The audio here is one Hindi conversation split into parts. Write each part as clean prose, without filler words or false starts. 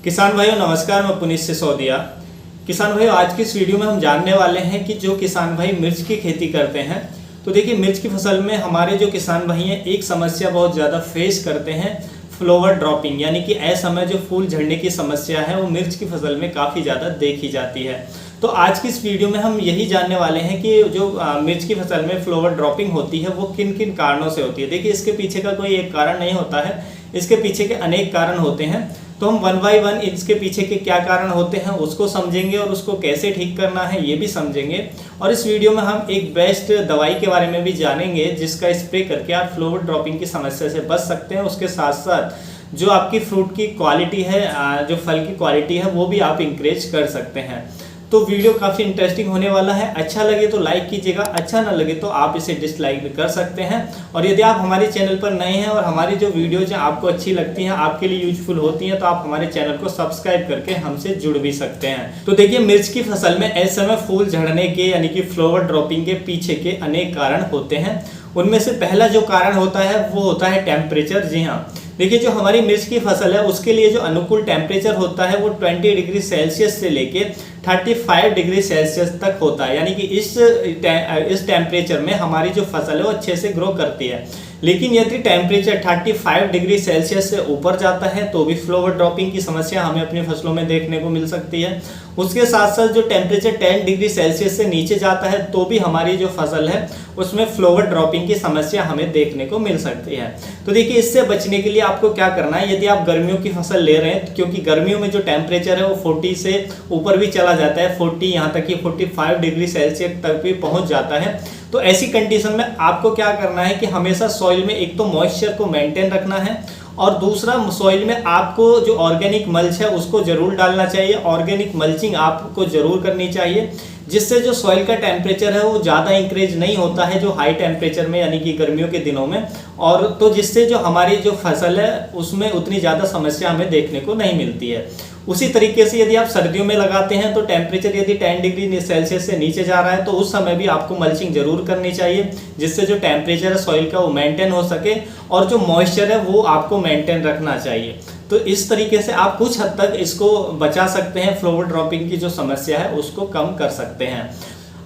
किसान भाइयों नमस्कार, मैं पुनीत सिसोदिया। किसान भाइयों आज की इस वीडियो में हम जानने वाले हैं कि जो किसान भाई मिर्च की खेती करते हैं, तो देखिए मिर्च की फसल में हमारे जो किसान भाई हैं एक समस्या बहुत ज़्यादा फेस करते हैं, फ्लावर ड्रॉपिंग, यानी कि असमय जो फूल झड़ने की समस्या है वो मिर्च की फसल में काफ़ी ज़्यादा देखी जाती है। तो आज की इस वीडियो में हम यही जानने वाले हैं कि जो मिर्च की फसल में फ्लावर ड्रॉपिंग होती है वो किन किन कारणों से होती है। देखिए इसके पीछे का कोई एक कारण नहीं होता है, इसके पीछे के अनेक कारण होते हैं। तो हम वन बाय वन इसके पीछे के क्या कारण होते हैं उसको समझेंगे और उसको कैसे ठीक करना है ये भी समझेंगे। और इस वीडियो में हम एक बेस्ट दवाई के बारे में भी जानेंगे जिसका स्प्रे करके आप फ्लावर ड्रॉपिंग की समस्या से बच सकते हैं। उसके साथ साथ जो आपकी फ्रूट की क्वालिटी है, जो फल की क्वालिटी है, वो भी आप इंक्रीज कर सकते हैं। तो वीडियो काफ़ी इंटरेस्टिंग होने वाला है। अच्छा लगे तो लाइक कीजिएगा, अच्छा ना लगे तो आप इसे डिसलाइक भी कर सकते हैं। और यदि आप हमारे चैनल पर नए हैं और हमारी जो वीडियोज हैं आपको अच्छी लगती हैं, आपके लिए यूजफुल होती हैं, तो आप हमारे चैनल को सब्सक्राइब करके हमसे जुड़ भी सकते हैं। तो देखिए मिर्च की फसल में असमय फूल झड़ने के यानी कि फ्लावर ड्रॉपिंग के पीछे के अनेक कारण होते हैं। उनमें से पहला जो कारण होता है वो होता है टेम्परेचर। जी हाँ, देखिए जो हमारी मिर्च की फसल है उसके लिए जो अनुकूल टेम्परेचर होता है वो 20 डिग्री सेल्सियस से लेके 35 डिग्री सेल्सियस तक होता है। यानी कि इस टेम्परेचर में हमारी जो फसल है वो अच्छे से ग्रो करती है। लेकिन यदि टेम्परेचर 35 डिग्री सेल्सियस से ऊपर जाता है तो भी फ्लावर ड्रॉपिंग की समस्या हमें अपनी फसलों में देखने को मिल सकती है। उसके साथ साथ जो टेम्परेचर 10 डिग्री सेल्सियस से नीचे जाता है तो भी हमारी जो फसल है उसमें फ्लावर ड्रॉपिंग की समस्या हमें देखने को मिल सकती है। तो देखिए इससे बचने के लिए आपको क्या करना है, यदि आप गर्मियों की फसल ले रहे हैं, क्योंकि गर्मियों में जो टेम्परेचर है वो 40 से ऊपर भी चला जाता है, 40 यहाँ तक कि 45 डिग्री सेल्सियस तक भी पहुँच जाता है। तो ऐसी कंडीशन में आपको क्या करना है कि हमेशा सॉइल में एक तो मॉइस्चर को मेंटेन रखना है और दूसरा सॉइल में आपको जो ऑर्गेनिक मल्च है उसको जरूर डालना चाहिए। ऑर्गेनिक मल्चिंग आपको जरूर करनी चाहिए जिससे जो सॉइल का टेम्परेचर है वो ज़्यादा इंक्रीज नहीं होता है जो हाई टेम्परेचर में यानी कि गर्मियों के दिनों में, और तो जिससे जो हमारी जो फसल है उसमें उतनी ज़्यादा समस्या हमें देखने को नहीं मिलती है। उसी तरीके से यदि आप सर्दियों में लगाते हैं तो टेम्परेचर यदि 10 डिग्री सेल्सियस से नीचे जा रहा है तो उस समय भी आपको मल्चिंग जरूर करनी चाहिए जिससे जो टेम्परेचर है सॉइल का वो मेंटेन हो सके और जो मॉइस्चर है वो आपको मेंटेन रखना चाहिए। तो इस तरीके से आप कुछ हद तक इसको बचा सकते हैं, फ्लावर ड्रॉपिंग की जो समस्या है उसको कम कर सकते हैं।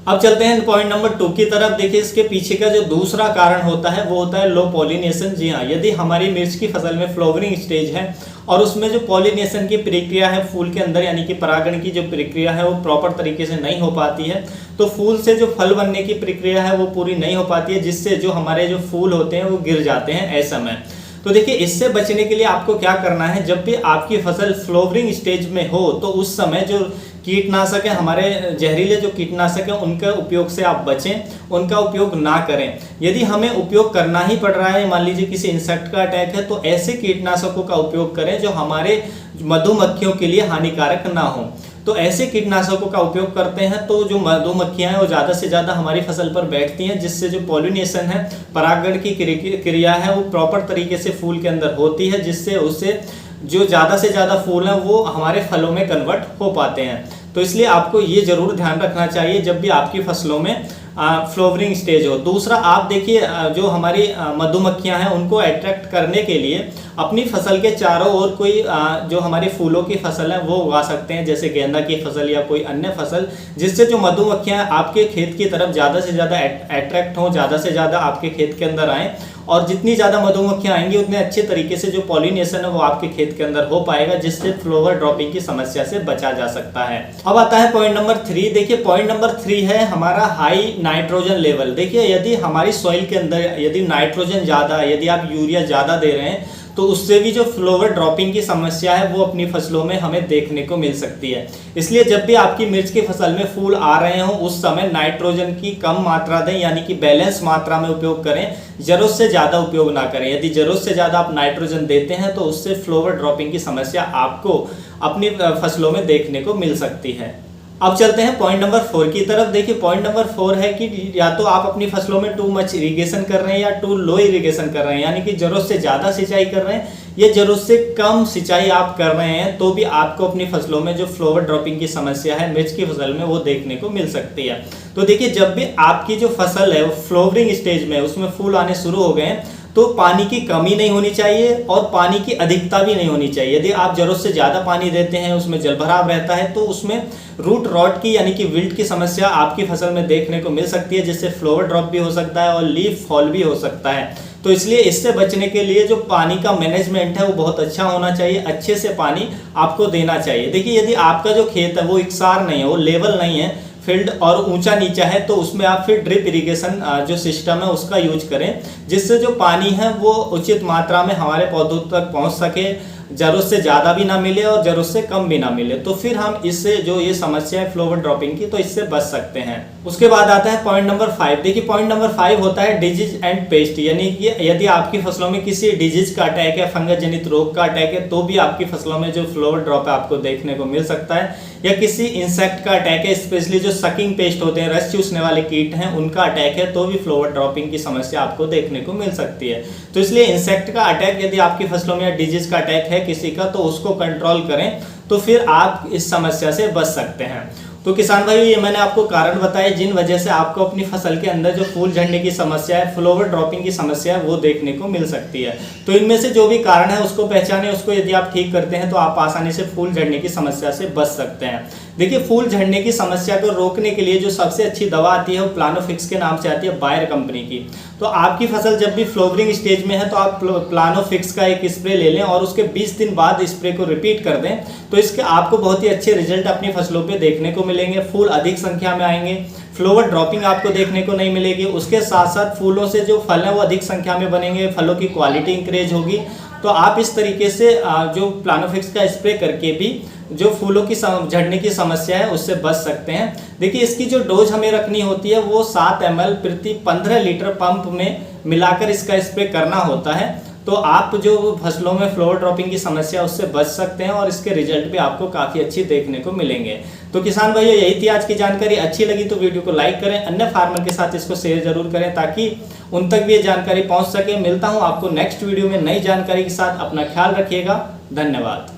अब चलते हैं पॉइंट नंबर 2 की तरफ। देखिए इसके पीछे का जो दूसरा कारण होता है वो होता है लो पॉलिनेशन। जी हाँ, यदि हमारी मिर्च की फसल में फ्लावरिंग स्टेज है और उसमें जो पॉलिनेशन की प्रक्रिया है फूल के अंदर यानी कि परागण की जो प्रक्रिया है वो प्रॉपर तरीके से नहीं हो पाती है, तो फूल से जो फल बनने की प्रक्रिया है वो पूरी नहीं हो पाती है, जिससे जो हमारे जो फूल होते हैं वो गिर जाते हैं असमय। तो देखिए इससे बचने के लिए आपको क्या करना है, जब भी आपकी फसल फ्लावरिंग स्टेज में हो तो उस समय जो कीटनाशक है, हमारे जहरीले जो कीटनाशक है उनके उपयोग से आप बचें, उनका उपयोग ना करें। यदि हमें उपयोग करना ही पड़ रहा है, मान लीजिए किसी इंसेक्ट का अटैक है, तो ऐसे कीटनाशकों का उपयोग करें जो हमारे मधुमक्खियों के लिए हानिकारक ना हो। तो ऐसे कीटनाशकों का उपयोग करते हैं तो जो मधुमक्खियां हैं वो ज़्यादा से ज़्यादा हमारी फसल पर बैठती हैं, जिससे जो पॉलिनेशन है, परागण की क्रिया है वो प्रॉपर तरीके से फूल के अंदर होती है, जिससे उससे जो ज़्यादा से ज़्यादा फूल हैं वो हमारे फलों में कन्वर्ट हो पाते हैं। तो इसलिए आपको ये ज़रूर ध्यान रखना चाहिए जब भी आपकी फसलों में फ्लावरिंग स्टेज हो। दूसरा आप देखिए जो हमारी मधुमक्खियां हैं उनको अट्रैक्ट करने के लिए अपनी फसल के चारों ओर कोई जो हमारी फूलों की फसल है वो उगा सकते हैं, जैसे गेंदा की फसल या कोई अन्य फसल, जिससे जो मधुमक्खियां आपके खेत की तरफ ज़्यादा से ज़्यादा अट्रैक्ट हों, ज़्यादा से ज़्यादा आपके खेत के अंदर आएँ, और जितनी ज़्यादा मधुमक्खियां आएंगी उतने अच्छे तरीके से जो पॉलिनेशन है वो आपके खेत के अंदर हो पाएगा, जिससे फ्लावर ड्रॉपिंग की समस्या से बचा जा सकता है। अब आता है पॉइंट नंबर 3। देखिए पॉइंट नंबर 3 है हमारा हाई नाइट्रोजन लेवल। देखिए यदि हमारी सॉइल के अंदर यदि नाइट्रोजन ज़्यादा, यदि आप यूरिया ज़्यादा दे रहे हैं तो उससे भी जो फ्लावर ड्रॉपिंग की समस्या है वो अपनी फसलों में हमें देखने को मिल सकती है। इसलिए जब भी आपकी मिर्च की फसल में फूल आ रहे हों उस समय नाइट्रोजन की कम मात्रा दें, यानी कि बैलेंस मात्रा में उपयोग करें, जरूरत से ज़्यादा उपयोग ना करें। यदि जरूरत से ज़्यादा आप नाइट्रोजन देते हैं तो उससे फ्लावर ड्रॉपिंग की समस्या आपको अपनी फसलों में देखने को मिल सकती है। अब चलते हैं पॉइंट नंबर 4 की तरफ। देखिए पॉइंट नंबर 4 है कि या तो आप अपनी फसलों में टू मच इरिगेशन कर रहे हैं या टू लो इरिगेशन कर रहे हैं, यानी कि जरूरत से ज़्यादा सिंचाई कर रहे हैं या जरूरत से कम सिंचाई आप कर रहे हैं, तो भी आपको अपनी फसलों में जो फ्लावर ड्रॉपिंग की समस्या है मिर्च की फसल में वो देखने को मिल सकती है। तो देखिए जब भी आपकी जो फसल है वो फ्लावरिंग स्टेज में उसमें फूल आने शुरू हो गए हैं तो पानी की कमी नहीं होनी चाहिए और पानी की अधिकता भी नहीं होनी चाहिए। यदि आप जरूरत से ज़्यादा पानी देते हैं, उसमें जलभराव रहता है, तो उसमें रूट रॉट की यानी कि विल्ट की समस्या आपकी फसल में देखने को मिल सकती है, जिससे फ्लावर ड्रॉप भी हो सकता है और लीफ फॉल भी हो सकता है। तो इसलिए इससे बचने के लिए जो पानी का मैनेजमेंट है वो बहुत अच्छा होना चाहिए, अच्छे से पानी आपको देना चाहिए। देखिए, यदि आपका जो खेत है वो इकसार नहीं है, वो लेवल नहीं है, फील्ड और ऊंचा नीचा है, तो उसमें आप फिर ड्रिप इरिगेशन जो सिस्टम है उसका यूज करें, जिससे जो पानी है वो उचित मात्रा में हमारे पौधों तक पहुंच सके, जरूरत से ज़्यादा भी ना मिले और जरूरत से कम भी ना मिले। तो फिर हम इससे जो ये समस्या है फ्लावर ड्रॉपिंग की, तो इससे बच सकते हैं। उसके बाद आता है पॉइंट नंबर 5। देखिए, पॉइंट नंबर 5 होता है डिजीज एंड पेस्ट, यानी कि यदि आपकी फसलों में किसी डिजीज का अटैक है, फंगस जनित रोग का अटैक है, तो भी आपकी फसलों में जो फ्लावर ड्रॉप है आपको देखने को मिल सकता है। या किसी इंसेक्ट का अटैक है, स्पेशली जो सकिंग पेस्ट होते हैं, रस चूसने वाले कीट हैं, उनका अटैक है, तो भी फ्लावर ड्रॉपिंग की समस्या आपको देखने को मिल सकती है। तो इसलिए इंसेक्ट का अटैक यदि आपकी फसलों में, डिजीज का अटैक है किसी का, तो उसको कंट्रोल करें, तो फिर आप इस समस्या से बच सकते हैं। तो किसान भाइयों, ये मैंने आपको कारण बताए जिन वजह से आपको अपनी फसल के अंदर जो फूल झड़ने की समस्या है, फ्लावर ड्रॉपिंग की समस्या है, वो देखने को मिल सकती है। तो इनमें से जो भी कारण है उसको पहचानें, उसको यदि आप ठीक करते हैं तो आप आसानी से फूल झड़ने की समस्या से बच सकते हैं। देखिए, फूल झड़ने की समस्या को रोकने के लिए जो सबसे अच्छी दवा आती है वो प्लानोफिक्स के नाम से आती है, बायर कंपनी की। तो आपकी फसल जब भी फ्लावरिंग स्टेज में है तो आप प्लानोफिक्स का एक स्प्रे ले लें और उसके 20 दिन बाद स्प्रे को रिपीट कर दें, तो इसके आपको बहुत ही अच्छे रिजल्ट अपनी फसलों पे देखने को मिलेंगे। फूल अधिक संख्या में आएंगे, फ्लावर ड्रॉपिंग आपको देखने को नहीं मिलेगी, उसके साथ साथ फूलों से जो फल हैं वो अधिक संख्या में बनेंगे, फलों की क्वालिटी इंक्रीज होगी। तो आप इस तरीके से जो प्लानोफिक्स का स्प्रे करके भी जो फूलों की झड़ने की समस्या है उससे बच सकते हैं। देखिए, इसकी जो डोज हमें रखनी होती है वो 7 ml प्रति 15 लीटर पंप में मिलाकर इसका स्प्रे करना होता है। तो आप जो फसलों में फ्लावर ड्रॉपिंग की समस्या उससे बच सकते हैं और इसके रिजल्ट भी आपको काफ़ी अच्छी देखने को मिलेंगे। तो किसान भाइयों, यही थी आज की जानकारी। अच्छी लगी तो वीडियो को लाइक करें, अन्य फार्मर के साथ इसको शेयर जरूर करें ताकि उन तक भी ये जानकारी पहुंच सके। मिलता हूं आपको नेक्स्ट वीडियो में नई जानकारी के साथ। अपना ख्याल रखिएगा। धन्यवाद।